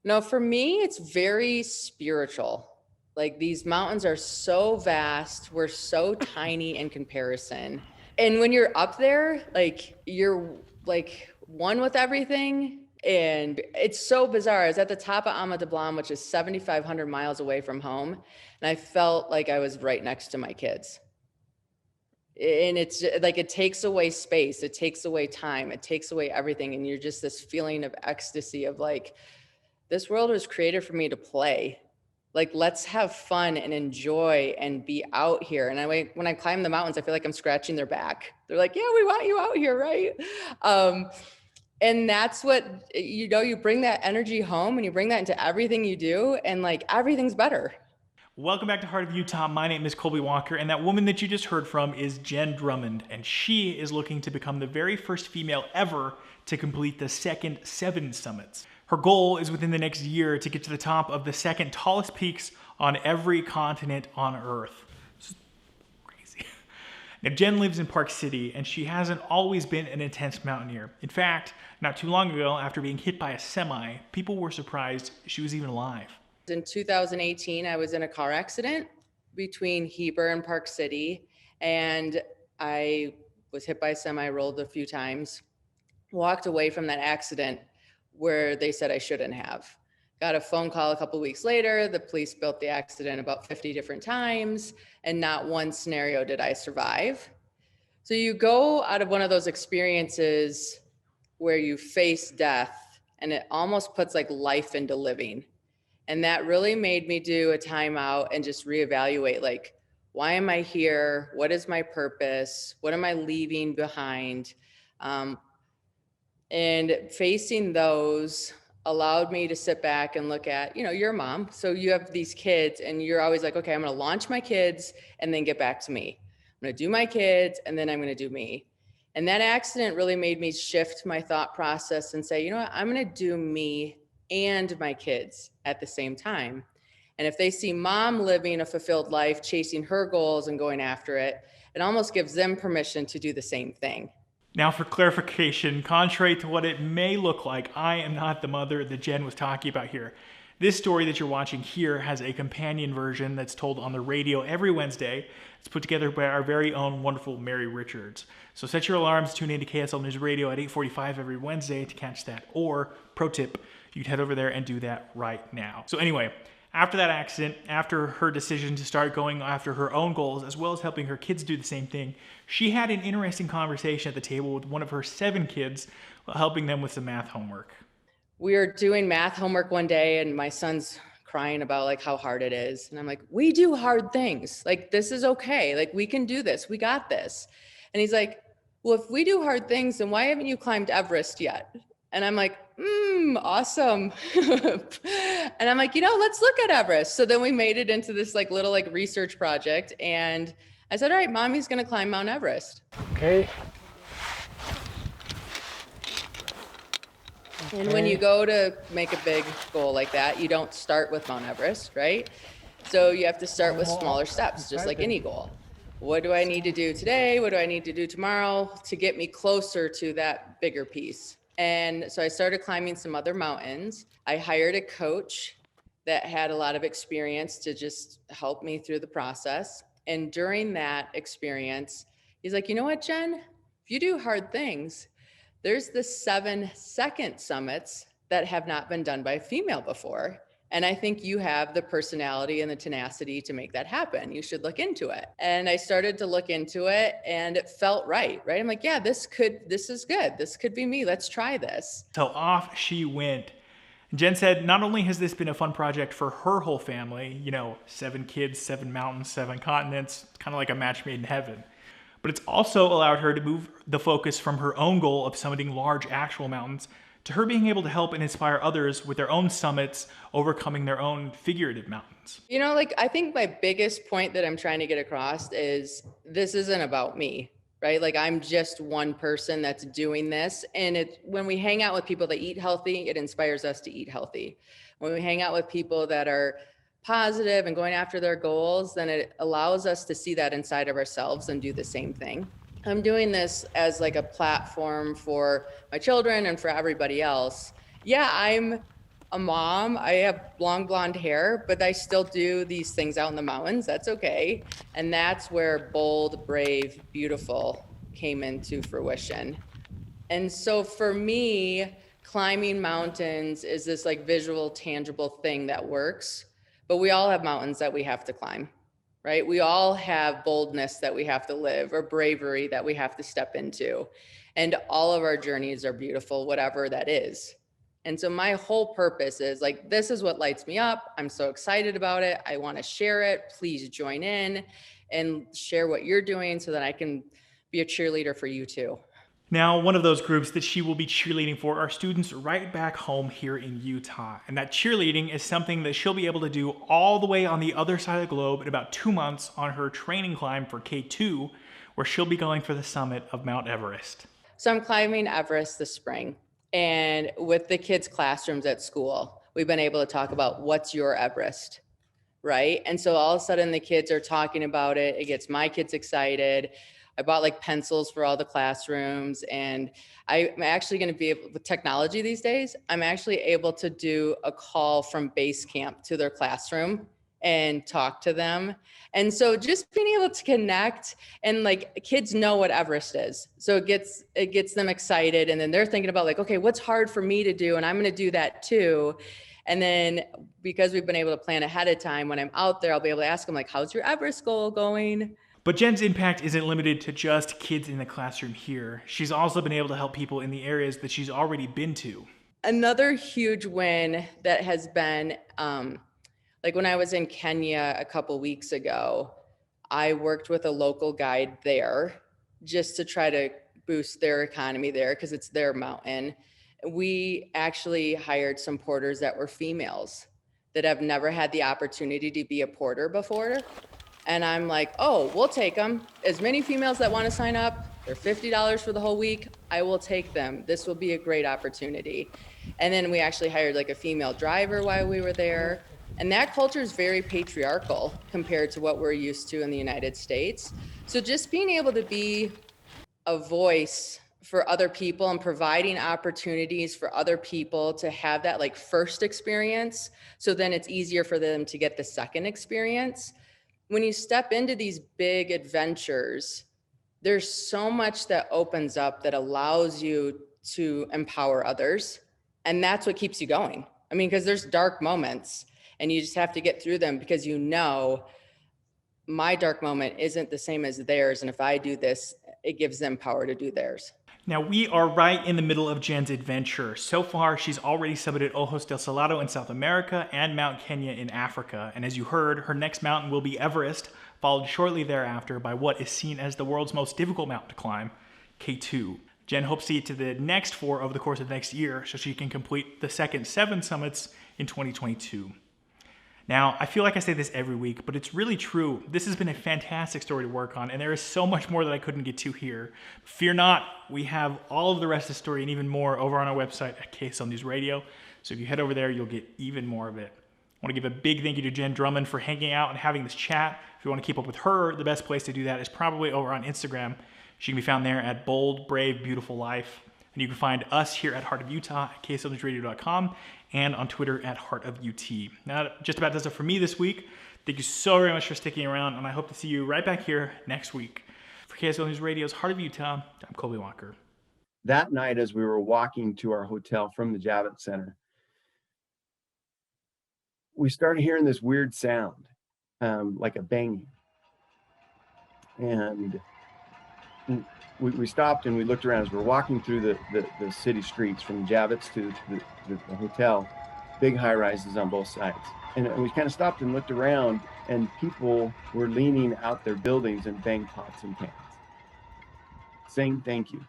No, for me, it's very spiritual. Like these mountains are so vast, we're so tiny in comparison. And when you're up there, like you're like one with everything. And it's so bizarre. I was at the top of Ama de Blanc, which is 7,500 miles away from home. And I felt like I was right next to my kids. And it's like it takes away space, it takes away time, it takes away everything. And you're just this feeling of ecstasy of like, this world was created for me to play. Like, let's have fun and enjoy and be out here. And when I climb the mountains, I feel like I'm scratching their back. They're like, yeah, we want you out here, right? Um, and that's what, you bring that energy home and you bring that into everything you do, and like everything's better. Welcome back to Heart of Utah. My name is Colby Walker, and that woman that you just heard from is Jenn Drummond, and she is looking to become the very first female ever to complete the second 7 summits. Her goal is within the next year to get to the top of the second tallest peaks on every continent on Earth. It's crazy. Now, Jenn lives in Park City, and she hasn't always been an intense mountaineer. In fact, not too long ago, after being hit by a semi, people were surprised she was even alive. In 2018, I was in a car accident between Heber and Park City, and I was hit by a semi, rolled a few times, walked away from that accident where they said I shouldn't have. Got a phone call a couple of weeks later. The police built the accident about 50 different times, and not one scenario did I survive. So you go out of one of those experiences where you face death, and it almost puts like life into living. And that really made me do a timeout and just reevaluate, like, why am I here? What is my purpose? What am I leaving behind? And facing those allowed me to sit back and look at, you're a mom. So you have these kids and you're always like, okay, I'm going to launch my kids and then get back to me. I'm going to do my kids and then I'm going to do me. And that accident really made me shift my thought process and say, you know what, I'm going to do me and my kids at the same time. And if they see mom living a fulfilled life, chasing her goals and going after it, it almost gives them permission to do the same thing. Now, for clarification, contrary to what it may look like, I am not the mother that Jenn was talking about here. This story that you're watching here has a companion version that's told on the radio every Wednesday. It's put together by our very own wonderful Mary Richards. So set your alarms, tune in to KSL News Radio at 8:45 every Wednesday to catch that. Or, pro tip, you can head over there and do that right now. So anyway, after that accident, after her decision to start going after her own goals, as well as helping her kids do the same thing, she had an interesting conversation at the table with one of her 7 kids, helping them with some math homework. We were doing math homework one day and my son's crying about like how hard it is. And I'm like, we do hard things. Like, this is okay. Like, we can do this. We got this. And he's like, well, if we do hard things, then why haven't you climbed Everest yet? And I'm like, awesome. And I'm like, let's look at Everest. So then we made it into this like little like research project. And I said, all right, mommy's going to climb Mount Everest. Okay. And when you go to make a big goal like that, you don't start with Mount Everest, right? So you have to start with smaller steps, just like any goal. What do I need to do today? What do I need to do tomorrow to get me closer to that bigger piece? And so I started climbing some other mountains. I hired a coach that had a lot of experience to just help me through the process. And during that experience, he's like, you know what, Jenn? If you do hard things, there's the 7 second summits that have not been done by a female before. And I think you have the personality and the tenacity to make that happen. You should look into it. And I started to look into it and it felt right? I'm like, yeah, this is good. This could be me. Let's try this. So off she went. Jenn said not only has this been a fun project for her whole family, 7 kids, 7 mountains, 7 continents, kind of like a match made in heaven, but it's also allowed her to move the focus from her own goal of summiting large actual mountains to her being able to help and inspire others with their own summits, overcoming their own figurative mountains. I think my biggest point that I'm trying to get across is this isn't about me, right? Like, I'm just one person that's doing this. And when we hang out with people that eat healthy, it inspires us to eat healthy. When we hang out with people that are positive and going after their goals, then it allows us to see that inside of ourselves and do the same thing. I'm doing this as like a platform for my children and for everybody else. Yeah, I'm a mom. I have long blonde hair, but I still do these things out in the mountains. That's okay. And that's where bold, brave, beautiful came into fruition. And so for me, climbing mountains is this like visual, tangible thing that works. But we all have mountains that we have to climb, right? We all have boldness that we have to live or bravery that we have to step into. And all of our journeys are beautiful, whatever that is. And so my whole purpose is like, this is what lights me up. I'm so excited about it. I want to share it. Please join in and share what you're doing so that I can be a cheerleader for you too. Now, one of those groups that she will be cheerleading for are students right back home here in Utah. And that cheerleading is something that she'll be able to do all the way on the other side of the globe in about 2 months on her training climb for K2, where she'll be going for the summit of Mount Everest. So I'm climbing Everest this spring. And with the kids' classrooms at school, we've been able to talk about what's your Everest, right? And so all of a sudden the kids are talking about it. It gets my kids excited. I bought like pencils for all the classrooms, and I'm actually going to be able, with technology these days, I'm actually able to do a call from base camp to their classroom and talk to them. And so just being able to connect, and like kids know what Everest is. So it gets them excited, and then they're thinking about like, okay, what's hard for me to do? And I'm going to do that too. And then because we've been able to plan ahead of time, when I'm out there, I'll be able to ask them like, how's your Everest goal going? But Jenn's impact isn't limited to just kids in the classroom here. She's also been able to help people in the areas that she's already been to. Another huge win that has been, like when I was in Kenya a couple weeks ago, I worked with a local guide there just to try to boost their economy there because it's their mountain. We actually hired some porters that were females that have never had the opportunity to be a porter before. And I'm like, oh, we'll take them. As many females that want to sign up, they're $50 for the whole week. I will take them. This will be a great opportunity. And then we actually hired like a female driver while we were there. And that culture is very patriarchal compared to what we're used to in the United States. So just being able to be a voice for other people and providing opportunities for other people to have that like first experience, so then it's easier for them to get the second experience. When you step into these big adventures, there's so much that opens up that allows you to empower others. And that's what keeps you going. I mean, because there's dark moments and you just have to get through them because you know my dark moment isn't the same as theirs. And if I do this, it gives them power to do theirs. Now, we are right in the middle of Jenn's adventure. So far, she's already summited Ojos Del Salado in South America and Mount Kenya in Africa. And as you heard, her next mountain will be Everest, followed shortly thereafter by what is seen as the world's most difficult mountain to climb, K2. Jenn hopes to get to the next 4 over the course of the next year so she can complete the second 7 summits in 2022. Now, I feel like I say this every week, but it's really true. This has been a fantastic story to work on, and there is so much more that I couldn't get to here. Fear not, we have all of the rest of the story and even more over on our website at KSL News Radio. So if you head over there, you'll get even more of it. I want to give a big thank you to Jenn Drummond for hanging out and having this chat. If you want to keep up with her, the best place to do that is probably over on Instagram. She can be found there at Bold, Brave, Beautiful Life. And you can find us here at Heart of Utah at kslnewsradio.com and on Twitter at Heart of UT. Now, that just about does it for me this week. Thank you so very much for sticking around, and I hope to see you right back here next week. For KSL News Radio's Heart of Utah, I'm Colby Walker. That night, as we were walking to our hotel from the Javits Center, we started hearing this weird sound, like a banging. And we stopped and we looked around as we were walking through the city streets from Javits to the hotel, big high rises on both sides. And we kind of stopped and looked around, and people were leaning out their buildings and banging pots and pans, saying thank you.